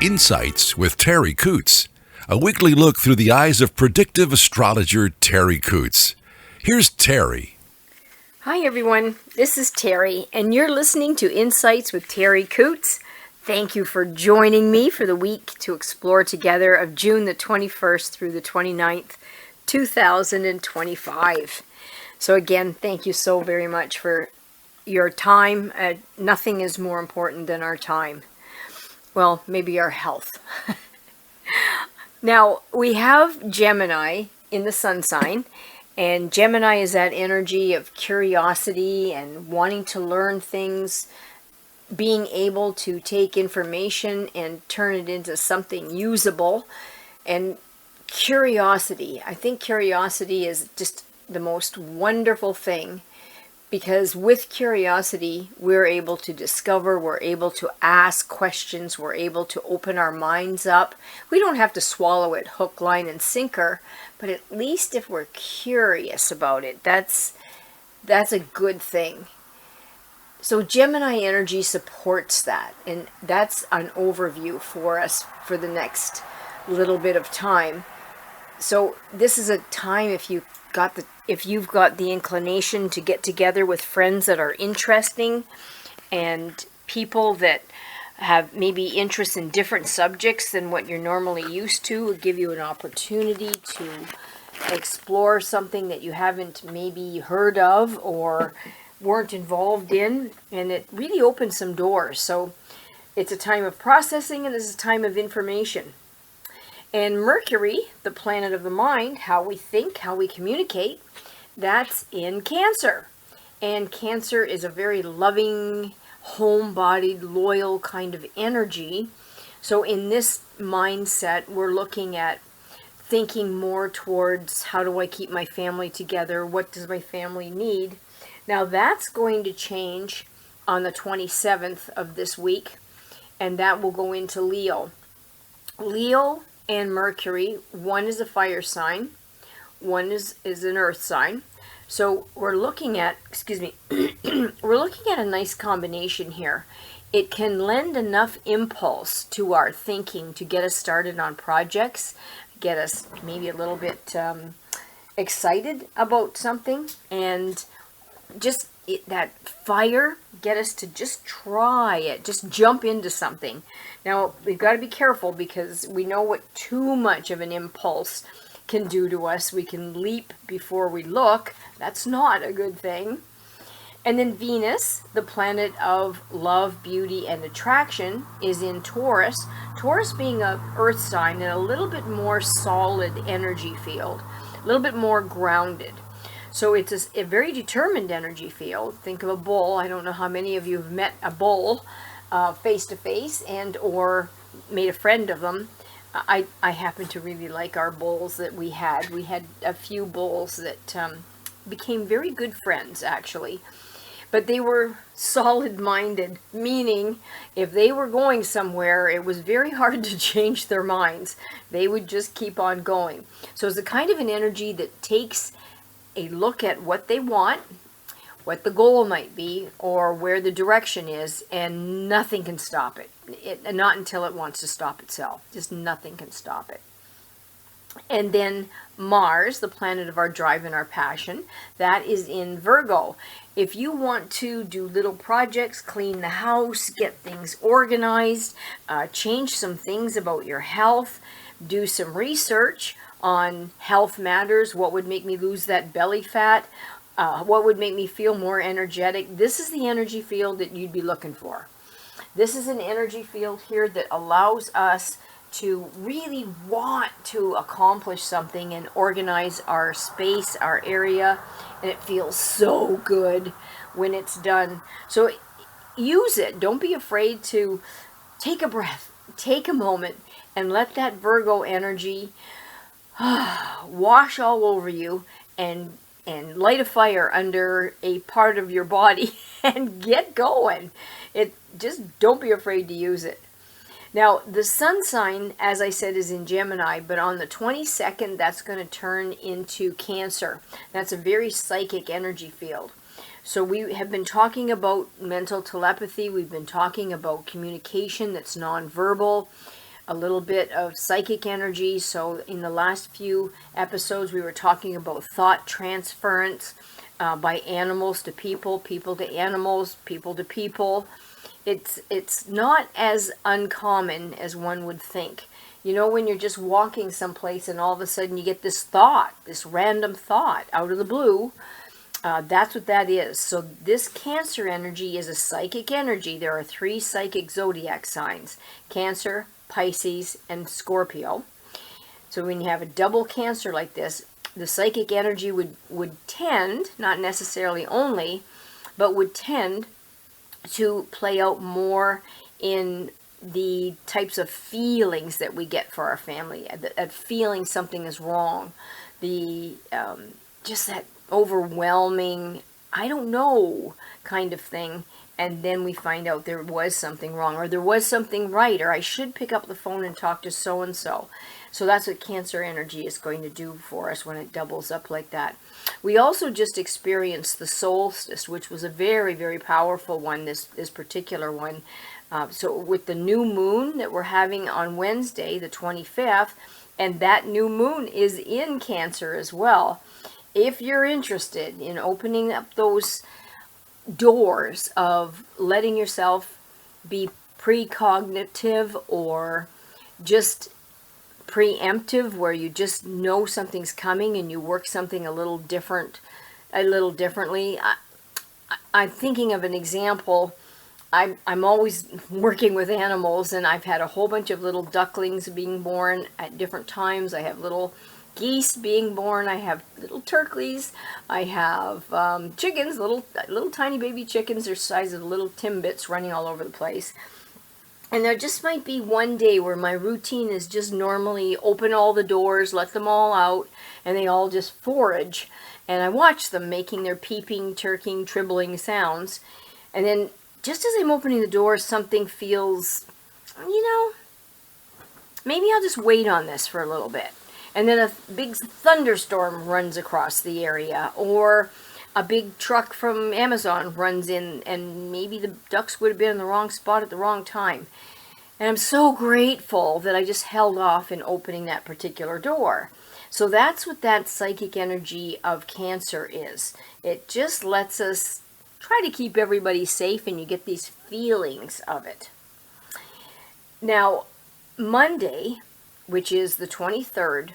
Insights with Terri Coots, a weekly look through the eyes of predictive astrologer Terri Coots. Here's Terri. Hi everyone, this is Terri, and you're listening to Insights with Terri Coots. Thank you for joining me for the week to explore together of June the 21st through the 29th, 2025. So again, thank you so very much for your time. Nothing is more important than our time. Well, maybe our health. Now, we have Gemini in the sun sign, and Gemini is that energy of curiosity and wanting to learn things, being able to take information and turn it into something usable, and curiosity. I think curiosity is just the most wonderful thing, because with curiosity, we're able to discover, we're able to ask questions, we're able to open our minds up. We don't have to swallow it hook, line, and sinker, but at least if we're curious about it, that's a good thing. So Gemini energy supports that, and that's an overview for us for the next little bit of time. So this is a time if you've got the inclination to get together with friends that are interesting and people that have maybe interests in different subjects than what you're normally used to, will give you an opportunity to explore something that you haven't maybe heard of or weren't involved in, and it really opens some doors. So it's a time of processing, and it's a time of information. And Mercury, the planet of the mind, how we think, how we communicate, that's in Cancer. And Cancer is a very loving, home-bodied, loyal kind of energy. So in this mindset, we're looking at thinking more towards how do I keep my family together? What does my family need? Now that's going to change on the 27th of this week, and that will go into Leo. Leo and Mercury, one is a fire sign, one is an earth sign. So we're looking at, we're looking at a nice combination here. It can lend enough impulse to our thinking to get us started on projects, get us maybe a little bit excited about something, and just that fire, get us to just try it, just jump into something. Now, we've got to be careful because we know what too much of an impulse can do to us. We can leap before we look. That's not a good thing. And then Venus, the planet of love, beauty, and attraction, is in Taurus. Taurus being an earth sign and a little bit more solid energy field, a little bit more grounded. So it's a very determined energy field. Think of a bull. I don't know how many of you have met a bull face to face and or made a friend of them. I happen to really like our bulls that we had. We had a few bulls that became very good friends, actually. But they were solid-minded, meaning if they were going somewhere, it was very hard to change their minds. They would just keep on going. So it's the kind of an energy that takes a look at what they want, what the goal might be, or where the direction is, and nothing can stop it. Not until it wants to stop itself. Just nothing can stop it. And then Mars, the planet of our drive and our passion, that is in Virgo. If you want to do little projects, clean the house, get things organized, change some things about your health, do some research on health matters, what would make me lose that belly fat, what would make me feel more energetic. This is the energy field that you'd be looking for. This is an energy field here that allows us to really want to accomplish something and organize our space, our area, and it feels so good when it's done. So use it. Don't be afraid to take a breath, take a moment, and let that Virgo energy wash all over you and light a fire under a part of your body and get going. Just don't be afraid to use it. Now, the sun sign, as I said, is in Gemini, but on the 22nd, that's going to turn into Cancer. That's a very psychic energy field. So we have been talking about mental telepathy. We've been talking about communication that's nonverbal. a little bit of psychic energy. So in the last few episodes, we were talking about thought transference by animals to people, people to animals, people to people. It's not as uncommon as one would think. You know, when you're just walking someplace and all of a sudden you get this thought, this random thought out of the blue, that's what that is. So this Cancer energy is a psychic energy. There are 3 psychic zodiac signs: Cancer, Pisces, and Scorpio. So when you have a double Cancer like this, the psychic energy would tend, not necessarily only, but would tend to play out more in the types of feelings that we get for our family, at feeling something is wrong, the just that overwhelming, I don't know kind of thing, and then we find out there was something wrong, or there was something right, or I should pick up the phone and talk to so and so. So that's what Cancer energy is going to do for us when it doubles up like that. We also just experienced the solstice, which was a very, very powerful one, this particular one. So with the new moon that we're having on Wednesday, the 25th, and that new moon is in Cancer as well. If you're interested in opening up those doors of letting yourself be precognitive or just preemptive, where you just know something's coming and you work something a little differently. I'm thinking of an example. I'm always working with animals, and I've had a whole bunch of little ducklings being born at different times. I have little geese being born. I have little turkeys. I have chickens, little tiny baby chickens. They're the size of little Timbits running all over the place. And there just might be one day where my routine is just normally open all the doors, let them all out, and they all just forage. And I watch them making their peeping, turking, tribbling sounds. And then just as I'm opening the door, something feels, maybe I'll just wait on this for a little bit. And then a big thunderstorm runs across the area, or a big truck from Amazon runs in, and maybe the ducks would have been in the wrong spot at the wrong time. And I'm so grateful that I just held off in opening that particular door. So that's what that psychic energy of Cancer is. It just lets us try to keep everybody safe, and you get these feelings of it. Now, Monday, which is the 23rd,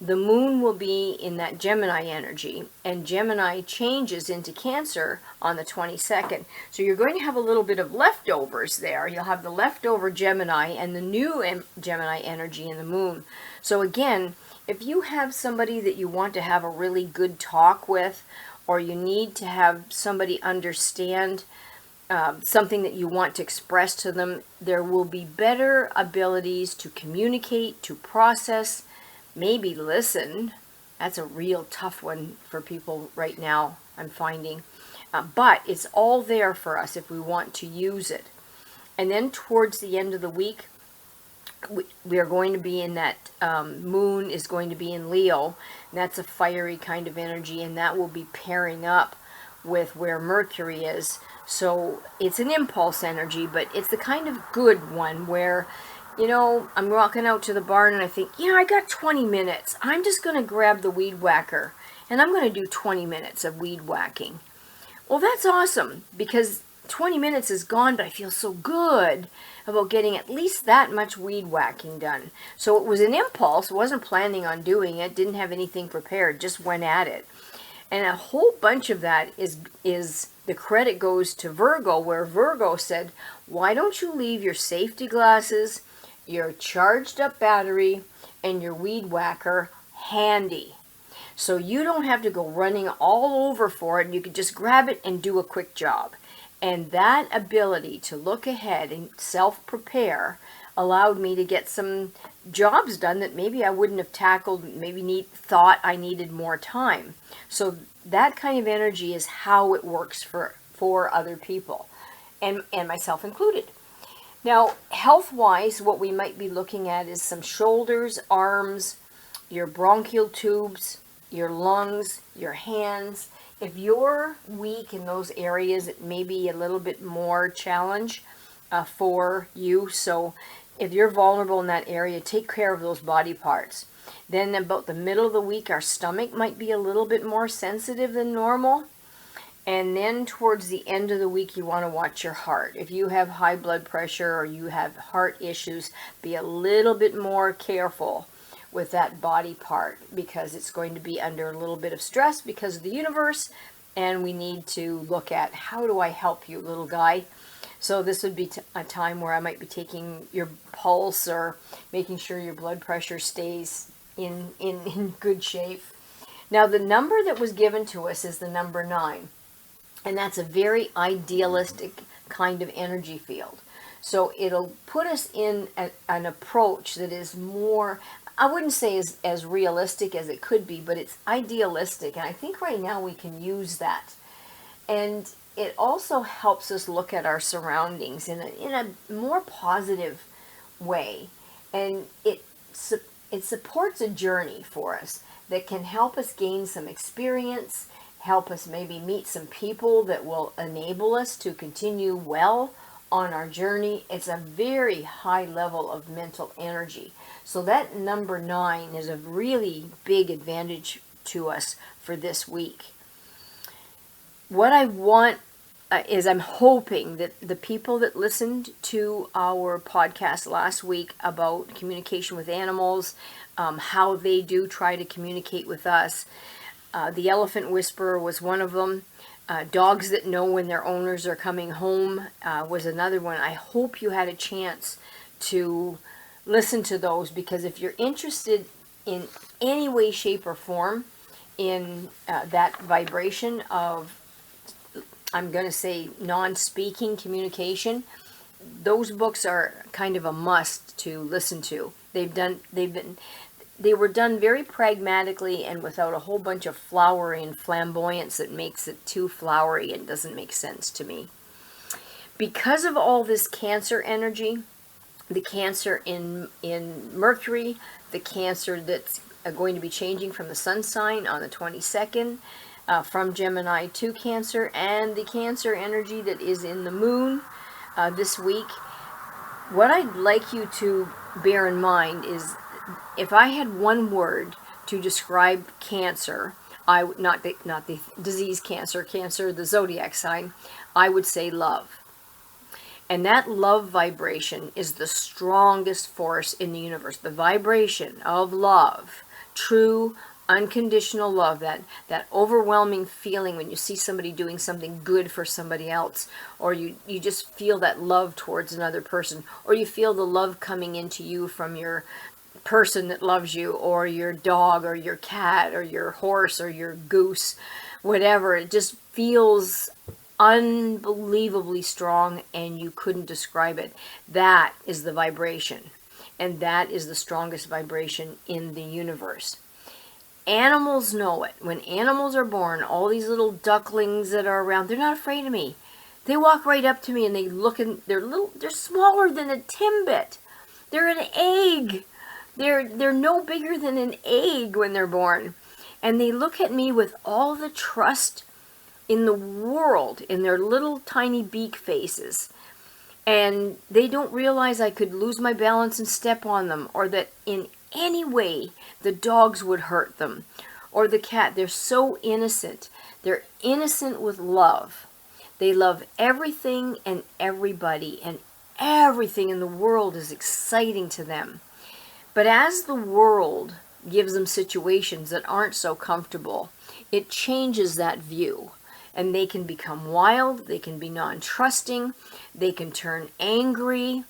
the moon will be in that Gemini energy, and Gemini changes into Cancer on the 22nd. So you're going to have a little bit of leftovers there. You'll have the leftover Gemini and the new Gemini energy in the moon. So again, if you have somebody that you want to have a really good talk with, or you need to have somebody understand something that you want to express to them, there will be better abilities to communicate, to process, maybe listen. That's a real tough one for people right now, I'm finding. But it's all there for us if we want to use it. And then towards the end of the week, we are going to be in that moon is going to be in Leo. And that's a fiery kind of energy, and that will be pairing up with where Mercury is. So it's an impulse energy, but it's the kind of good one where, I'm walking out to the barn and I think, I got 20 minutes. I'm just going to grab the weed whacker and I'm going to do 20 minutes of weed whacking. Well, that's awesome, because 20 minutes is gone, but I feel so good about getting at least that much weed whacking done. So it was an impulse, wasn't planning on doing it, didn't have anything prepared, just went at it. And a whole bunch of that is the credit goes to Virgo, where Virgo said, why don't you leave your safety glasses, your charged up battery, and your weed whacker handy, so you don't have to go running all over for it, and you can just grab it and do a quick job. And that ability to look ahead and self-prepare allowed me to get some jobs done that maybe I wouldn't have tackled, thought I needed more time. So that kind of energy is how it works for other people, and myself included. Now, health-wise, what we might be looking at is some shoulders, arms, your bronchial tubes, your lungs, your hands. If you're weak in those areas, it may be a little bit more challenge for you. So if you're vulnerable in that area, take care of those body parts. Then about the middle of the week, our stomach might be a little bit more sensitive than normal. And then towards the end of the week, you want to watch your heart. If you have high blood pressure or you have heart issues, be a little bit more careful with that body part, because it's going to be under a little bit of stress because of the universe, and we need to look at, how do I help you, little guy? So this would be a time where I might be taking your pulse or making sure your blood pressure stays in good shape. Now, the number that was given to us is the number 9, and that's a very idealistic kind of energy field. So it'll put us in an approach that is more, I wouldn't say as realistic as it could be, but it's idealistic. And I think right now we can use that. And it also helps us look at our surroundings in a more positive way. And it supports a journey for us that can help us gain some experience, help us maybe meet some people that will enable us to continue well on our journey. It's a very high level of mental energy. So that number 9 is a really big advantage to us for this week. What I want is, I'm hoping that the people that listened to our podcast last week about communication with animals, how they do try to communicate with us. The elephant whisperer was one of them. Dogs that know when their owners are coming home was another one. I hope you had a chance to listen to those, because if you're interested in any way, shape, or form in that vibration of, I'm going to say, non-speaking communication, those books are kind of a must to listen to. They were done very pragmatically and without a whole bunch of flowery and flamboyance that makes it too flowery and doesn't make sense to me. Because of all this Cancer energy, the Cancer in Mercury, the Cancer that's going to be changing from the Sun sign on the 22nd, from Gemini to Cancer, and the Cancer energy that is in the Moon this week, what I'd like you to bear in mind is, if I had one word to describe Cancer, not the disease Cancer, the zodiac sign, I would say love. And that love vibration is the strongest force in the universe. The vibration of love, true, unconditional love, that overwhelming feeling when you see somebody doing something good for somebody else, or you just feel that love towards another person, or you feel the love coming into you from your person that loves you, or your dog, or your cat, or your horse, or your goose, whatever. It just feels unbelievably strong, and you couldn't describe it. That is the vibration, and that is the strongest vibration in the universe. Animals know it. When animals are born, all these little ducklings that are around, they're not afraid of me. They walk right up to me and they look, and they're smaller than a timbit. They're an egg. They're no bigger than an egg when they're born. And they look at me with all the trust in the world in their little tiny beak faces. And they don't realize I could lose my balance and step on them, or that in any way the dogs would hurt them, or the cat. They're so innocent. They're innocent with love. They love everything and everybody, and everything in the world is exciting to them. But as the world gives them situations that aren't so comfortable, it changes that view. And they can become wild, they can be non-trusting, they can turn angry,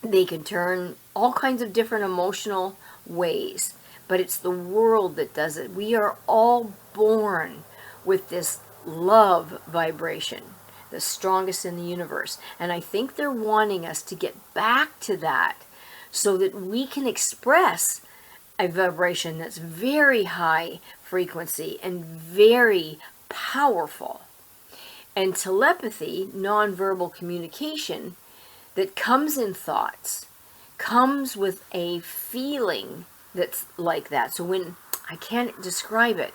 they can turn all kinds of different emotional ways. But it's the world that does it. We are all born with this love vibration, the strongest in the universe. And I think they're wanting us to get back to that so that we can express a vibration that's very high frequency and very powerful. And telepathy, nonverbal communication that comes in thoughts, comes with a feeling that's like that. So when, I can't describe it,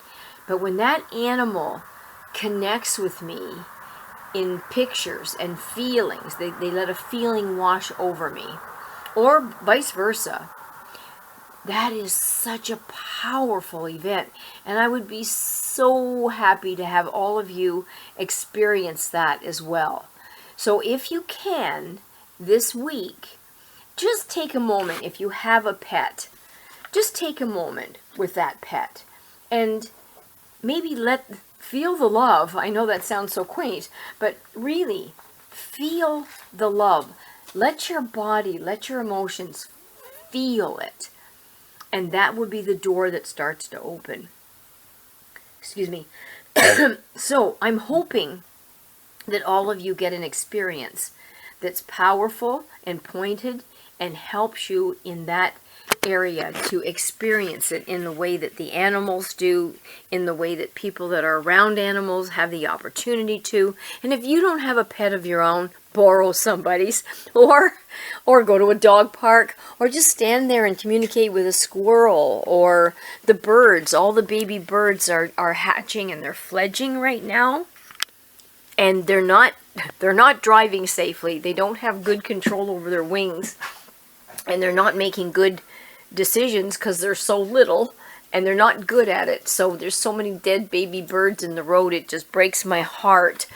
but when that animal connects with me in pictures and feelings, they let a feeling wash over me, or vice versa. That is such a powerful event, and I would be so happy to have all of you experience that as well. So if you can, this week, just take a moment. If you have a pet, just take a moment with that pet and maybe feel the love. I know that sounds so quaint, but really feel the love. Let your body, let your emotions feel it. And that would be the door that starts to open. Excuse me. So I'm hoping that all of you get an experience that's powerful and pointed and helps you in that area to experience it in the way that the animals do, in the way that people that are around animals have the opportunity to. And if you don't have a pet of your own, borrow somebody's, or go to a dog park, or just stand there and communicate with a squirrel or the birds. All the baby birds are hatching and they're fledging right now, and they're not driving safely. They don't have good control over their wings, and they're not making good decisions because they're so little and they're not good at it. So there's so many dead baby birds in the road, it just breaks my heart.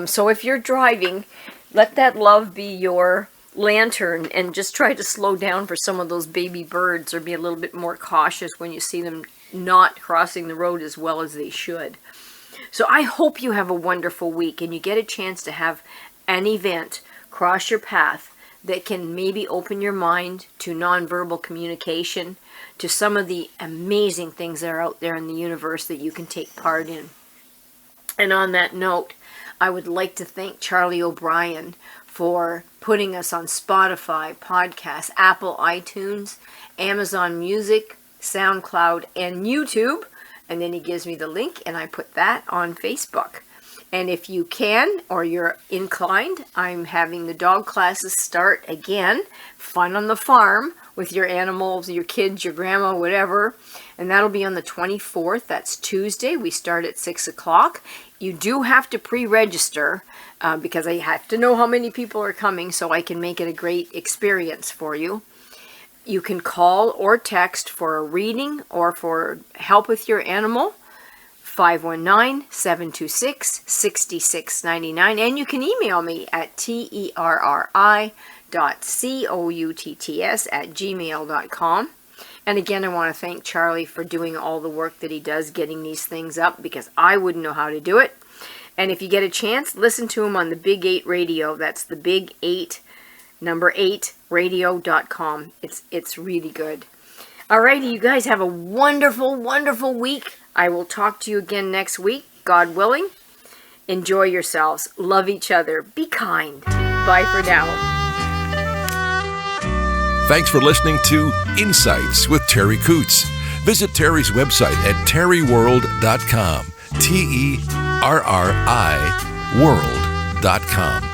So if you're driving, let that love be your lantern and just try to slow down for some of those baby birds, or be a little bit more cautious when you see them not crossing the road as well as they should. So I hope you have a wonderful week and you get a chance to have an event cross your path that can maybe open your mind to nonverbal communication, to some of the amazing things that are out there in the universe that you can take part in. And on that note, I would like to thank Charlie O'Brien for putting us on Spotify, podcasts, Apple, iTunes, Amazon Music, SoundCloud, and YouTube. And then he gives me the link and I put that on Facebook. And if you can, or you're inclined, I'm having the dog classes start again. Fun on the farm with your animals, your kids, your grandma, whatever. And that'll be on the 24th. That's Tuesday. We start at 6 o'clock. You do have to pre-register because I have to know how many people are coming so I can make it a great experience for you. You can call or text for a reading or for help with your animal. 519-726-6699, and you can email me at terri.coutts@gmail.com. And again, I want to thank Charlie for doing all the work that he does getting these things up, because I wouldn't know how to do it. And if you get a chance, listen to him on the Big 8 Radio. That's the Big 8, number 8, radio.com. It's really good. Alrighty, you guys have a wonderful, wonderful week. I will talk to you again next week, God willing. Enjoy yourselves. Love each other. Be kind. Bye for now. Thanks for listening to Insights with Terri Coots. Visit Terri's website at terriworld.com. TERRI world.com.